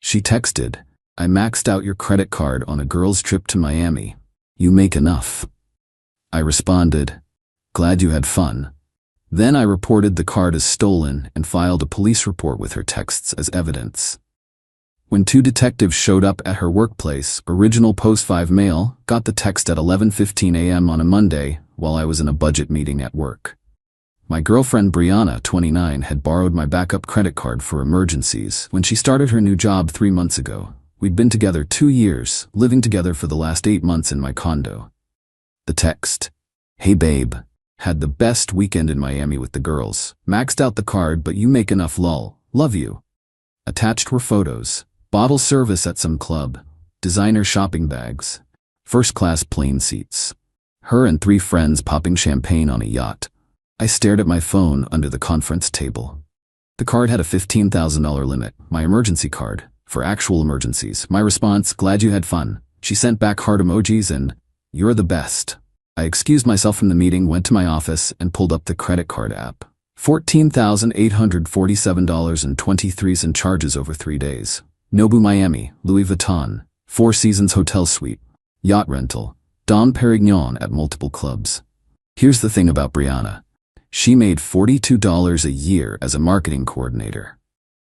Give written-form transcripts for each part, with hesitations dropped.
She texted, "I maxed out your credit card on a girl's trip to Miami. You make enough." I responded, "Glad you had fun." Then I reported the card as stolen and filed a police report with her texts as evidence. When 2 detectives showed up at her workplace, Original Post 5 Mail got the text at 11:15 a.m. on a Monday while I was in a budget meeting at work. My girlfriend Brianna, 29, had borrowed my backup credit card for emergencies when she started her new job 3 months ago. We'd been together 2 years, living together for the last 8 months in my condo. The text, "Hey babe, had the best weekend in Miami with the girls. Maxed out the card but you make enough lol. Love you." Attached were photos, bottle service at some club, designer shopping bags, first-class plane seats, her and 3 friends popping champagne on a yacht. I stared at my phone under the conference table. The card had a $15,000 limit, my emergency card, for actual emergencies. My response, "Glad you had fun." She sent back heart emojis and, "You're the best." I excused myself from the meeting, went to my office, and pulled up the credit card app. $14,847.23 in charges over 3 days. Nobu Miami, Louis Vuitton, 4 Seasons Hotel Suite, yacht rental, Dom Perignon at multiple clubs. Here's the thing about Brianna. She made $42 a year as a marketing coordinator.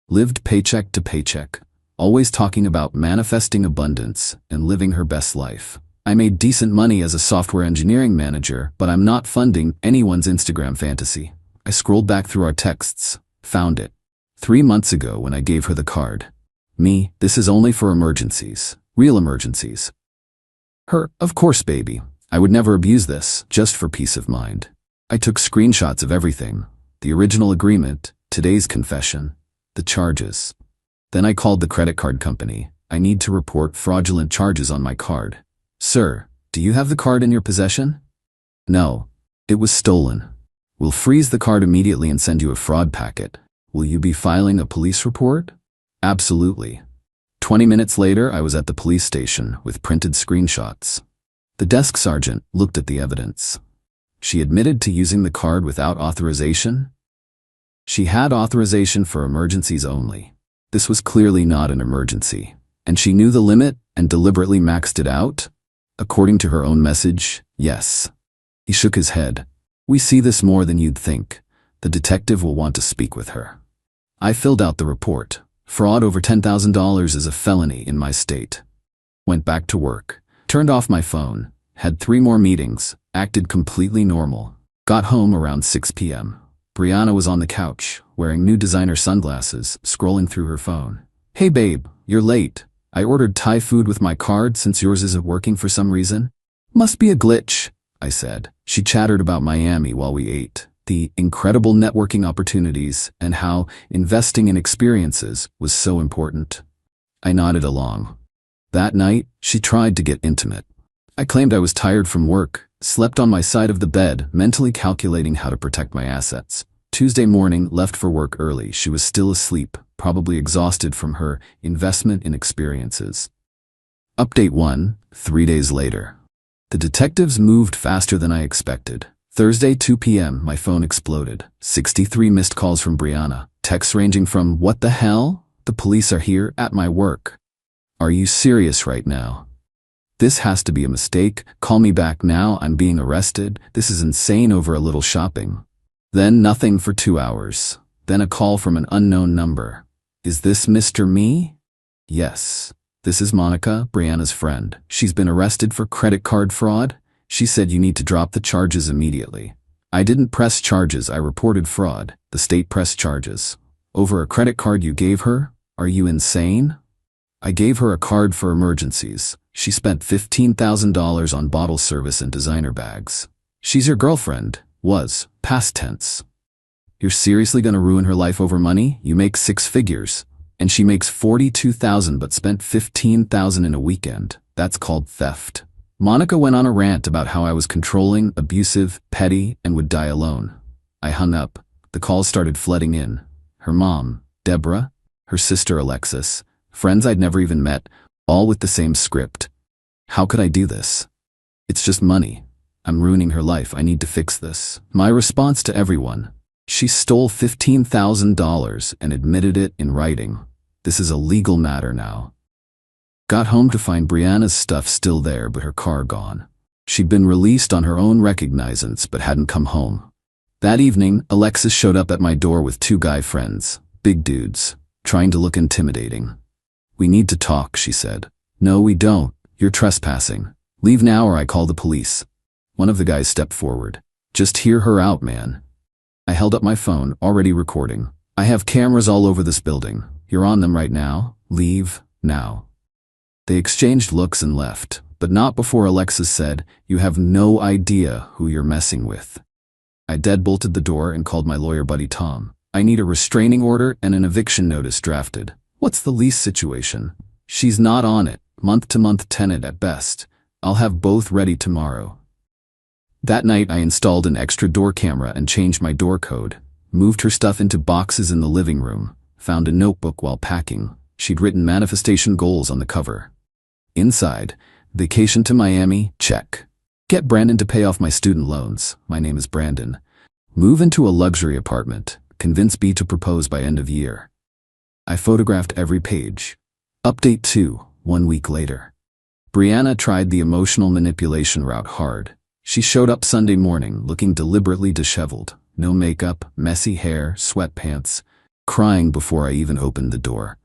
Lived paycheck to paycheck, always talking about manifesting abundance and living her best life. I made decent money as a software engineering manager, but I'm not funding anyone's Instagram fantasy. I scrolled back through our texts, found it. 3 months ago when I gave her the card. Me, "This is only for emergencies, real emergencies." Her, "Of course, baby. I would never abuse this, just for peace of mind." I took screenshots of everything. The original agreement, today's confession, the charges. Then I called the credit card company. "I need to report fraudulent charges on my card." "Sir, do you have the card in your possession?" "No. It was stolen." "We'll freeze the card immediately and send you a fraud packet." "Will you be filing a police report?" "Absolutely." 20 minutes later, I was at the police station with printed screenshots. The desk sergeant looked at the evidence. She admitted to using the card without authorization. She had authorization for emergencies only. This was clearly not an emergency, and she knew the limit and deliberately maxed it out. According to her own message, yes. He shook his head. "We see this more than you'd think. The detective will want to speak with her." I filled out the report. Fraud over $10,000 is a felony in my state. Went back to work. Turned off my phone. Had 3 more meetings. Acted completely normal. Got home around 6 p.m. Brianna was on the couch, wearing new designer sunglasses, scrolling through her phone. "Hey babe, you're late. I ordered Thai food with my card since yours isn't working for some reason." "Must be a glitch," I said. She chattered about Miami while we ate, the incredible networking opportunities, and how investing in experiences was so important. I nodded along. That night, she tried to get intimate. I claimed I was tired from work, slept on my side of the bed, mentally calculating how to protect my assets. Tuesday morning, left for work early. She was still asleep, probably exhausted from her investment in experiences. Update 1, 3 days later. The detectives moved faster than I expected. Thursday, 2 p.m., my phone exploded. 63 missed calls from Brianna. Texts ranging from, "What the hell? The police are here at my work. Are you serious right now? This has to be a mistake. Call me back now. I'm being arrested. This is insane over a little shopping." Then nothing for 2 hours. Then a call from an unknown number. "Is this Mr. Me?" "Yes. This is Monica, Brianna's friend. She's been arrested for credit card fraud. She said you need to drop the charges immediately." I didn't press charges. I reported fraud. The state pressed charges. Over a credit card you gave her? Are you insane? I gave her a card for emergencies. She spent $15,000 on bottle service and designer bags. She's your girlfriend. Was. Past tense. You're seriously gonna ruin her life over money? You make 6 figures. And she makes $42,000 but spent $15,000 in a weekend. That's called theft. Monica went on a rant about how I was controlling, abusive, petty, and would die alone. I hung up. The calls started flooding in. Her mom, Deborah, her sister Alexis, friends I'd never even met, all with the same script. How could I do this? It's just money. I'm ruining her life. I need to fix this. My response to everyone: she stole $15,000 and admitted it in writing. This is a legal matter now. Got home to find Brianna's stuff still there but her car gone. She'd been released on her own recognizance but hadn't come home. That evening, Alexis showed up at my door with 2 guy friends, big dudes, trying to look intimidating. "We need to talk," she said. "No, we don't. You're trespassing. Leave now or I call the police." One of the guys stepped forward. "Just hear her out, man." I held up my phone, already recording. "I have cameras all over this building. You're on them right now. Leave, now." They exchanged looks and left, but not before Alexis said, "You have no idea who you're messing with." I deadbolted the door and called my lawyer buddy Tom. "I need a restraining order and an eviction notice drafted." "What's the lease situation?" "She's not on it. Month-to-month tenant at best. I'll have both ready tomorrow." That night I installed an extra door camera and changed my door code, moved her stuff into boxes in the living room, found a notebook while packing. She'd written manifestation goals on the cover. Inside, vacation to Miami, check. Get Brandon to pay off my student loans. My name is Brandon. Move into a luxury apartment. Convince B to propose by end of year. I photographed every page. Update 2, 1 week later. Brianna tried the emotional manipulation route hard. She showed up Sunday morning looking deliberately disheveled. No makeup, messy hair, sweatpants, crying before I even opened the door.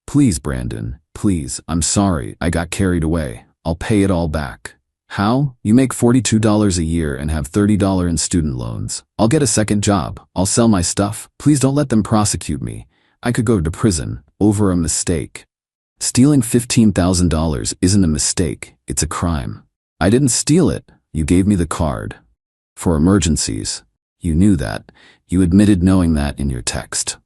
"Please, Brandon, please, I'm sorry, I got carried away. I'll pay it all back." "How? You make $42 a year and have $30 in student loans. I'll get a second job. I'll sell my stuff. Please don't let them prosecute me. I could go to prison over a mistake." Stealing $15,000 isn't a mistake, it's a crime. "I didn't steal it. You gave me the card. For emergencies. You knew that. You admitted knowing that in your text."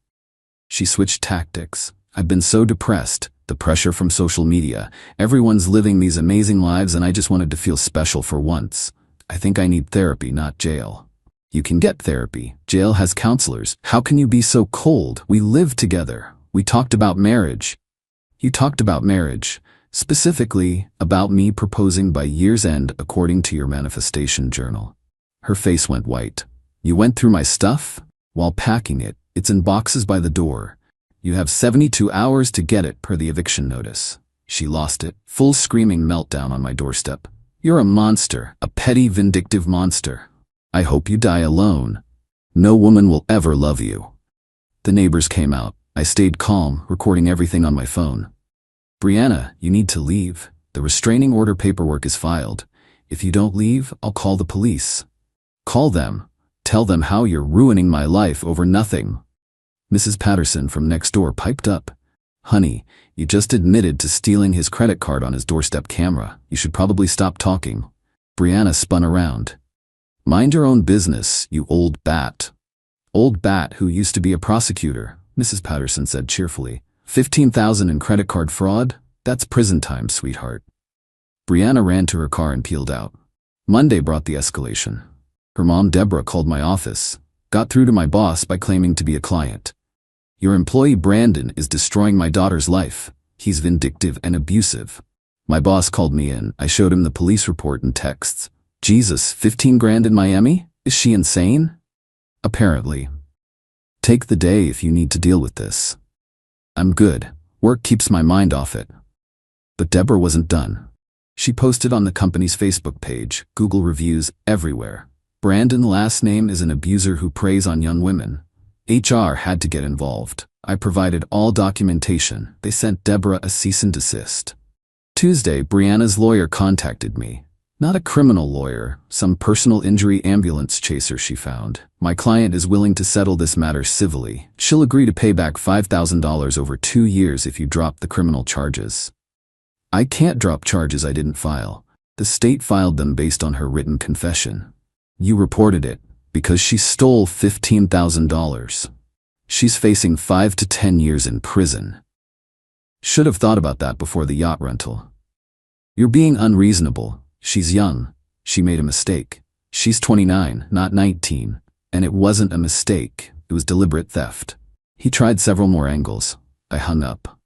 She switched tactics. "I've been so depressed. The pressure from social media. Everyone's living these amazing lives and I just wanted to feel special for once. I think I need therapy, not jail." "You can get therapy. Jail has counselors. How can you be so cold? We lived together. We talked about marriage." "You talked about marriage. Specifically, about me proposing by year's end according to your manifestation journal." Her face went white. "You went through my stuff?" "While packing it. It's in boxes by the door. You have 72 hours to get it per the eviction notice." She lost it. Full screaming meltdown on my doorstep. "You're a monster, a petty, vindictive monster. I hope you die alone. No woman will ever love you." The neighbors came out. I stayed calm, recording everything on my phone. "Brianna, you need to leave. The restraining order paperwork is filed. If you don't leave, I'll call the police." "Call them. Tell them how you're ruining my life over nothing." Mrs. Patterson from next door piped up. "Honey, you just admitted to stealing his credit card on his doorstep camera. You should probably stop talking." Brianna spun around. "Mind your own business, you old bat." "Old bat who used to be a prosecutor," Mrs. Patterson said cheerfully. $15,000 in credit card fraud? That's prison time, sweetheart." Brianna ran to her car and peeled out. Monday brought the escalation. Her mom, Deborah, called my office. Got through to my boss by claiming to be a client. "Your employee Brandon is destroying my daughter's life. He's vindictive and abusive." My boss called me in. I showed him the police report and texts. "Jesus, 15 grand in Miami? Is she insane?" "Apparently." "Take the day if you need to deal with this." "I'm good. Work keeps my mind off it." But Deborah wasn't done. She posted on the company's Facebook page, Google reviews, everywhere. "Brandon last name is an abuser who preys on young women." HR had to get involved. I provided all documentation. They sent Deborah a cease and desist. Tuesday, Brianna's lawyer contacted me. Not a criminal lawyer, some personal injury ambulance chaser she found. "My client is willing to settle this matter civilly. She'll agree to pay back $5,000 over 2 years if you drop the criminal charges." I can't drop charges I didn't file. The state filed them based on her written confession. "You reported it because she stole $15,000. She's facing 5 to 10 years in prison." Should have thought about that before the yacht rental. "You're being unreasonable. She's young. She made a mistake. She's 29, not 19. And it wasn't a mistake. It was deliberate theft." He tried several more angles. I hung up.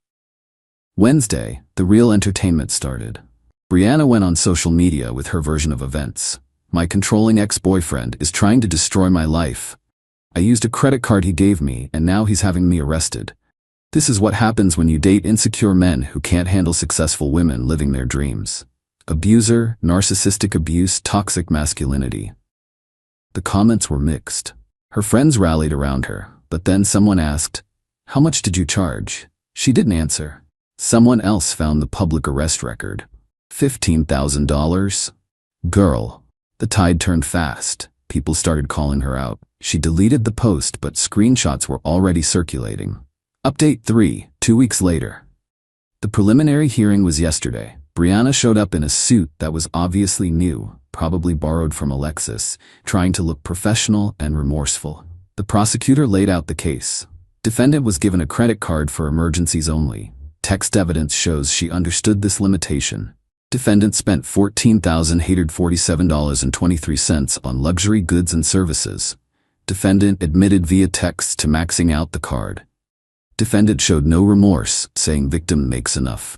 Wednesday, the real entertainment started. Brianna went on social media with her version of events. "My controlling ex-boyfriend is trying to destroy my life. I used a credit card he gave me and now he's having me arrested. This is what happens when you date insecure men who can't handle successful women living their dreams. Abuser, narcissistic abuse, toxic masculinity. The comments were mixed. Her friends rallied around her, but then someone asked, "How much did you charge?" She didn't answer. Someone else found the public arrest record. $15,000? Girl. The tide turned fast. People started calling her out. She deleted the post, but screenshots were already circulating. Update 3, 2 weeks later. The preliminary hearing was yesterday. Brianna showed up in a suit that was obviously new, probably borrowed from Alexis, trying to look professional and remorseful. The prosecutor laid out the case. Defendant was given a credit card for emergencies only. Text evidence shows she understood this limitation. Defendant spent $14,847.23 on luxury goods and services. Defendant admitted via text to maxing out the card. Defendant showed no remorse, saying victim makes enough.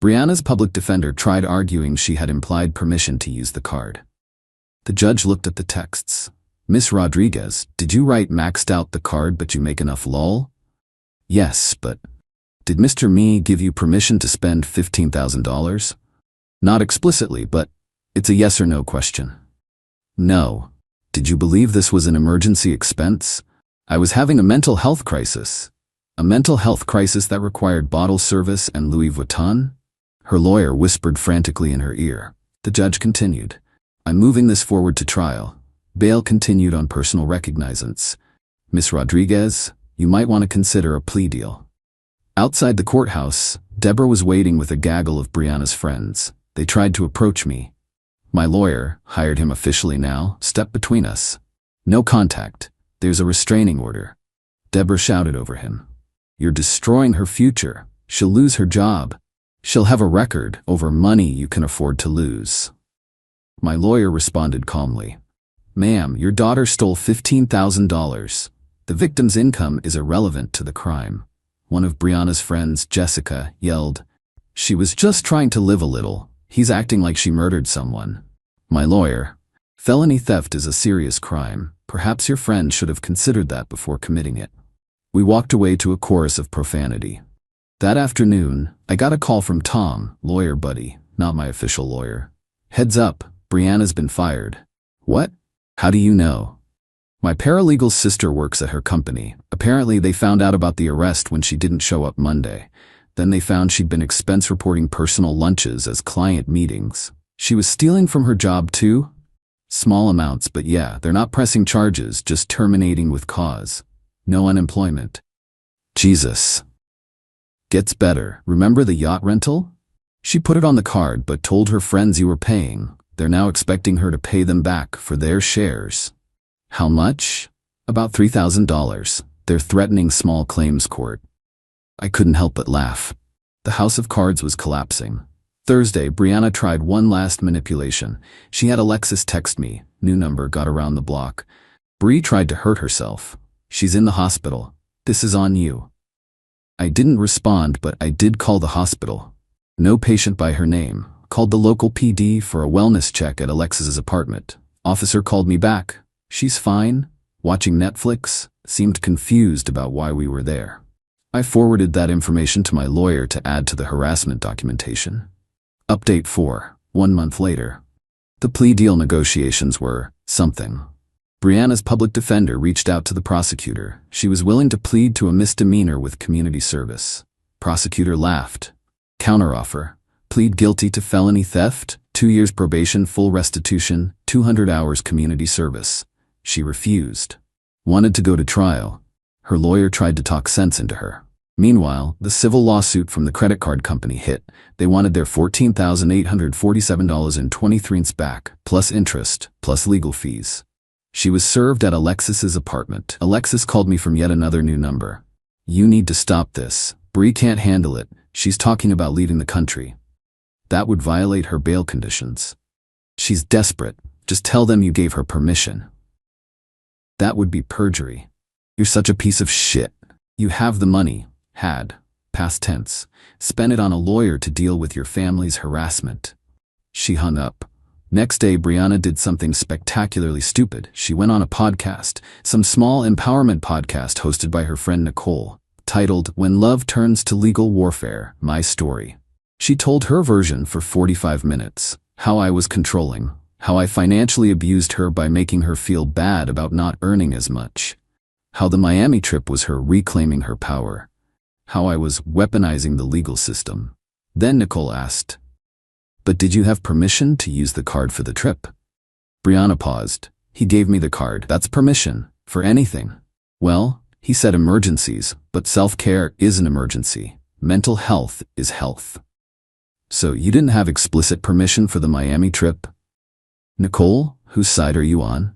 Brianna's public defender tried arguing she had implied permission to use the card. The judge looked at the texts. "Miss Rodriguez, did you write maxed out the card but you make enough lol?" "Yes, but..." "Did Mr. Me give you permission to spend $15,000? "Not explicitly, but it's a yes or no question." "No." "Did you believe this was an emergency expense?" "I was having a mental health crisis." "A mental health crisis that required bottle service and Louis Vuitton?" Her lawyer whispered frantically in her ear. The judge continued, "I'm moving this forward to trial." Bail continued on personal recognizance. "Miss Rodriguez, you might want to consider a plea deal." Outside the courthouse, Deborah was waiting with a gaggle of Brianna's friends. "They tried to approach me. My lawyer, hired him officially now, stepped between us. No contact. There's a restraining order." Deborah shouted over him, "You're destroying her future. She'll lose her job. She'll have a record over money you can afford to lose." My lawyer responded calmly, "Ma'am, your daughter stole $15,000. The victim's income is irrelevant to the crime." One of Brianna's friends, Jessica, yelled, "She was just trying to live a little. He's acting like she murdered someone." My lawyer, "Felony theft is a serious crime. Perhaps your friend should have considered that before committing it." We walked away to a chorus of profanity. That afternoon, I got a call from Tom, lawyer buddy, not my official lawyer. "Heads up, Brianna's been fired." "What? How do you know?" "My paralegal's sister works at her company. Apparently they found out about the arrest when she didn't show up Monday. Then they found she'd been expense reporting personal lunches as client meetings. She was stealing from her job too? Small amounts, but yeah, they're not pressing charges, just terminating with cause. No unemployment." Jesus. Gets better. Remember the yacht rental? She put it on the card but told her friends you were paying. They're now expecting her to pay them back for their shares. How much? About $3,000. They're threatening small claims court. I couldn't help but laugh. The house of cards was collapsing. Thursday, Brianna tried one last manipulation. She had Alexis text me. New number got around the block. "Bree tried to hurt herself. She's in the hospital. This is on you." I didn't respond, but I did call the hospital. No patient by her name. Called the local PD for a wellness check at Alexis's apartment. Officer called me back. "She's fine. Watching Netflix." Seemed confused about why we were there. I forwarded that information to my lawyer to add to the harassment documentation. Update 4, 1 month later. The plea deal negotiations were something. Brianna's public defender reached out to the prosecutor. She was willing to plead to a misdemeanor with community service. Prosecutor laughed. Counteroffer: plead guilty to felony theft, 2 years probation, full restitution, 200 hours community service. She refused. Wanted to go to trial. Her lawyer tried to talk sense into her. Meanwhile, the civil lawsuit from the credit card company hit. They wanted their $14,847.23 back, plus interest, plus legal fees. She was served at Alexis's apartment. Alexis called me from yet another new number. "You need to stop this. Bree can't handle it. She's talking about leaving the country." That would violate her bail conditions. "She's desperate. Just tell them you gave her permission." That would be perjury. "You're such a piece of shit. You have the money. Had. Past tense. Spent it on a lawyer to deal with your family's harassment." She hung up. Next day, Brianna did something spectacularly stupid. She went on a podcast, some small empowerment podcast hosted by her friend Nicole. titled When Love Turns to Legal Warfare, My Story. She told her version for 45 minutes, how I was controlling, how I financially abused her by making her feel bad about not earning as much, how the Miami trip was her reclaiming her power, how I was weaponizing the legal system. Then Nicole asked, "But did you have permission to use the card for the trip?" Brianna paused. "He gave me the card. That's permission. For anything." "Well," he said, "emergencies, but self-care is an emergency. Mental health is health." "So you didn't have explicit permission for the Miami trip?" "Nicole, whose side are you on?"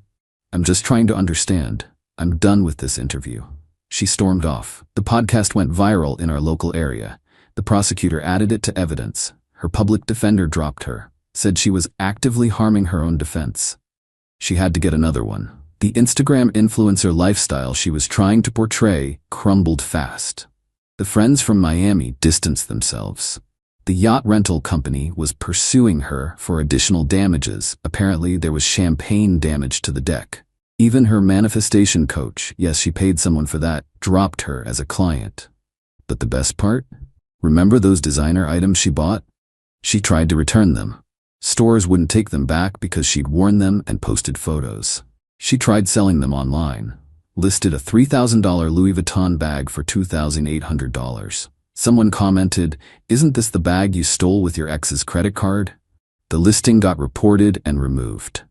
"I'm just trying to understand. I'm done with this interview." She stormed off. The podcast went viral in our local area. The prosecutor added it to evidence. Her public defender dropped her, said she was actively harming her own defense. She had to get another one. The Instagram influencer lifestyle she was trying to portray crumbled fast. The friends from Miami distanced themselves. The yacht rental company was pursuing her for additional damages. Apparently, there was champagne damage to the deck. Even her manifestation coach, yes, she paid someone for that, dropped her as a client. But the best part? Remember those designer items she bought? She tried to return them. Stores wouldn't take them back because she'd worn them and posted photos. She tried selling them online. Listed a $3,000 Louis Vuitton bag for $2,800. Someone commented, "Isn't this the bag you stole with your ex's credit card?" The listing got reported and removed.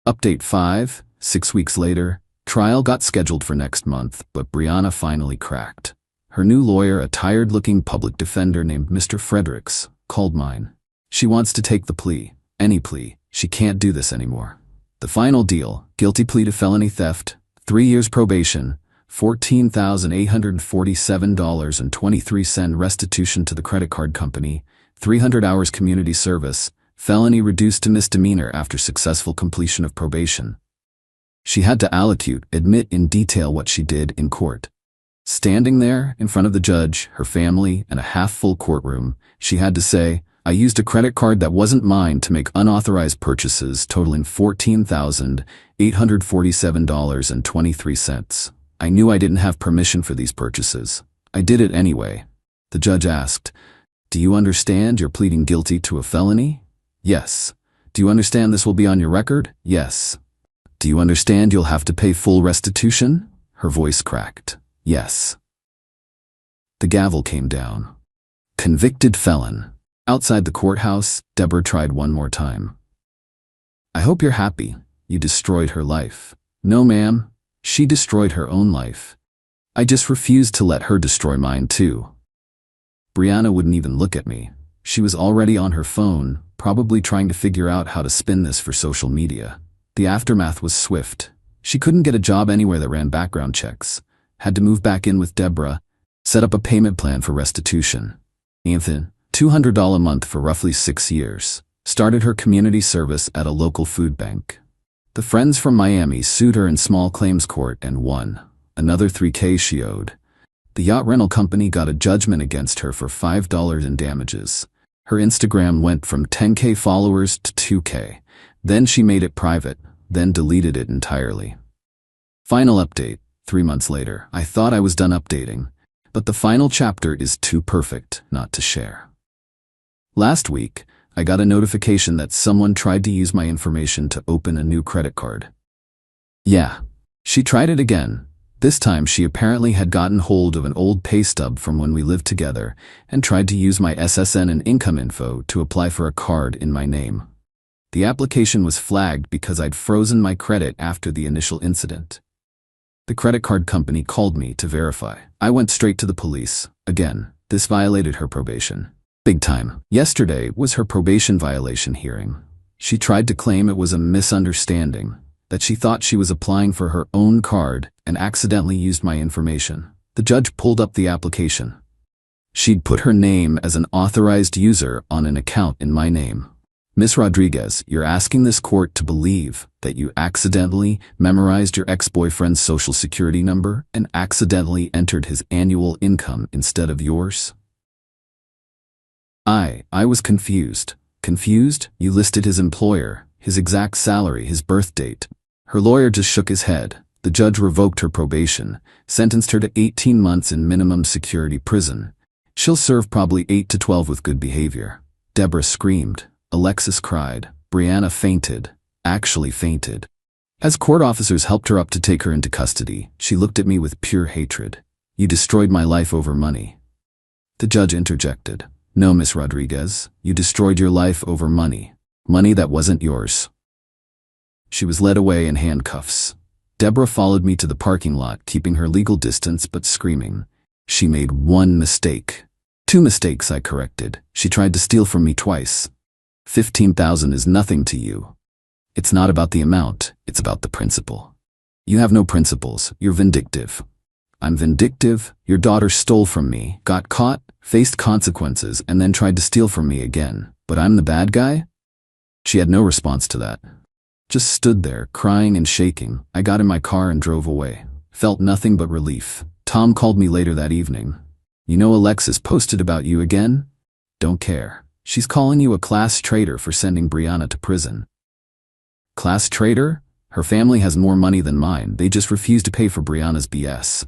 Update 5. 6 weeks later, trial got scheduled for next month, but Brianna finally cracked. Her new lawyer, a tired-looking public defender named Mr. Fredericks, called mine. She wants to take the plea, any plea. She can't do this anymore. The final deal, guilty plea to felony theft, 3 years probation, $14,847.23 restitution to the credit card company, 300 hours community service, felony reduced to misdemeanor after successful completion of probation. She had to allocute, admit in detail what she did in court. Standing there in front of the judge, her family, and a half-full courtroom, she had to say, "I used a credit card that wasn't mine to make unauthorized purchases totaling $14,847.23. I knew I didn't have permission for these purchases. I did it anyway." The judge asked, "Do you understand you're pleading guilty to a felony?" "Yes." "Do you understand this will be on your record?" "Yes." "Do you understand you'll have to pay full restitution?" Her voice cracked. "Yes." The gavel came down. Convicted felon. Outside the courthouse, Deborah tried one more time. "I hope you're happy. You destroyed her life." "No, ma'am. She destroyed her own life. I just refused to let her destroy mine too." Brianna wouldn't even look at me. She was already on her phone, probably trying to figure out how to spin this for social media. The aftermath was swift. She couldn't get a job anywhere that ran background checks. Had to move back in with Deborah, set up a payment plan for restitution. Ethan, $200 a month for roughly 6 years. Started her community service at a local food bank. The friends from Miami sued her in small claims court and won. Another $3K she owed. The yacht rental company got a judgment against her for $5 in damages. Her Instagram went from 10K followers to 2K. Then she made it private, then deleted it entirely. Final update, 3 months later. I thought I was done updating, but the final chapter is too perfect not to share. Last week, I got a notification that someone tried to use my information to open a new credit card. Yeah, she tried it again. This time she apparently had gotten hold of an old pay stub from when we lived together and tried to use my SSN and income info to apply for a card in my name. The application was flagged because I'd frozen my credit after the initial incident. The credit card company called me to verify. I went straight to the police. Again, this violated her probation. Big time. Yesterday was her probation violation hearing. She tried to claim it was a misunderstanding, that she thought she was applying for her own card and accidentally used my information. The judge pulled up the application. She'd put her name as an authorized user on an account in my name. "Miss Rodriguez, you're asking this court to believe that you accidentally memorized your ex-boyfriend's social security number and accidentally entered his annual income instead of yours?" I was confused. Confused? You listed his employer, his exact salary, his birth date. Her lawyer just shook his head. The judge revoked her probation, sentenced her to 18 months in minimum security prison. She'll serve probably 8 to 12 with good behavior. Deborah screamed. Alexis cried. Brianna fainted. Actually fainted. As court officers helped her up to take her into custody, she looked at me with pure hatred. You destroyed my life over money. The judge interjected. No, Miss Rodriguez, you destroyed your life over money. Money that wasn't yours. She was led away in handcuffs. Deborah followed me to the parking lot, keeping her legal distance but screaming. She made one mistake. 2 mistakes, I corrected. She tried to steal from me twice. 15,000 is nothing to you. It's not about the amount, it's about the principle. You have no principles, you're vindictive. I'm vindictive. Your daughter stole from me, got caught, faced consequences, and then tried to steal from me again. But I'm the bad guy? She had no response to that. Just stood there, crying and shaking. I got in my car and drove away. Felt nothing but relief. Tom called me later that evening. You know Alexis posted about you again? Don't care. She's calling you a class traitor for sending Brianna to prison. Class traitor? Her family has more money than mine. They just refuse to pay for Brianna's BS.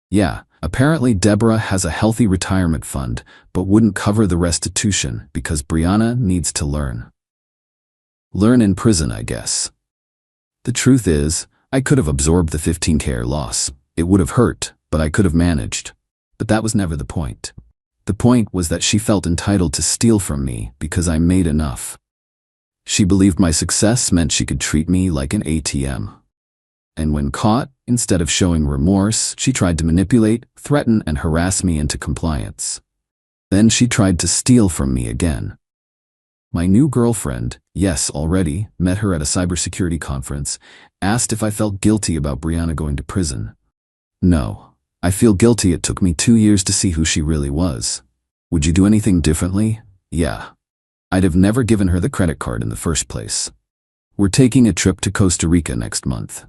Yeah, apparently Deborah has a healthy retirement fund, but wouldn't cover the restitution because Brianna needs to learn. Learn in prison, I guess. The truth is, I could have absorbed the 15K loss. It would have hurt, but I could have managed. But that was never the point. The point was that she felt entitled to steal from me because I made enough. She believed my success meant she could treat me like an ATM. And when caught, instead of showing remorse, she tried to manipulate, threaten, and harass me into compliance. Then she tried to steal from me again. My new girlfriend, yes, already, met her at a cybersecurity conference, asked if I felt guilty about Brianna going to prison. No, I feel guilty. It took me 2 years to see who she really was. Would you do anything differently? Yeah. I'd have never given her the credit card in the first place. We're taking a trip to Costa Rica next month.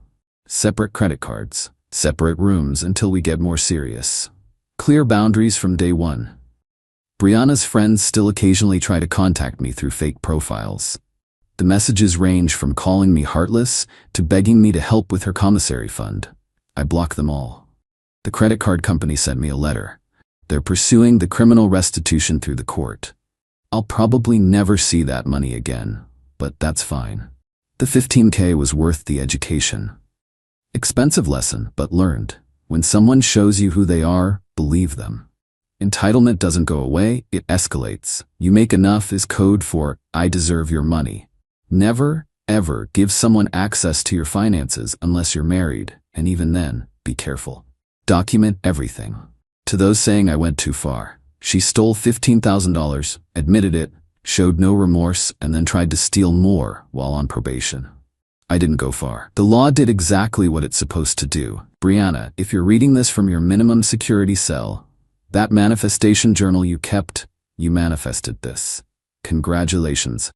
Separate credit cards, separate rooms until we get more serious. Clear boundaries from day one. Brianna's friends still occasionally try to contact me through fake profiles. The messages range from calling me heartless to begging me to help with her commissary fund. I block them all. The credit card company sent me a letter. They're pursuing the criminal restitution through the court. I'll probably never see that money again, but that's fine. The 15K was worth the education. Expensive lesson, but learned. When someone shows you who they are, believe them. Entitlement doesn't go away, it escalates. You make enough is code for, I deserve your money. Never, ever give someone access to your finances unless you're married, and even then, be careful. Document everything. To those saying I went too far, she stole $15,000, admitted it, showed no remorse, and then tried to steal more while on probation. I didn't go far. The law did exactly what it's supposed to do. Brianna, if you're reading this from your minimum security cell, that manifestation journal you kept, you manifested this. Congratulations.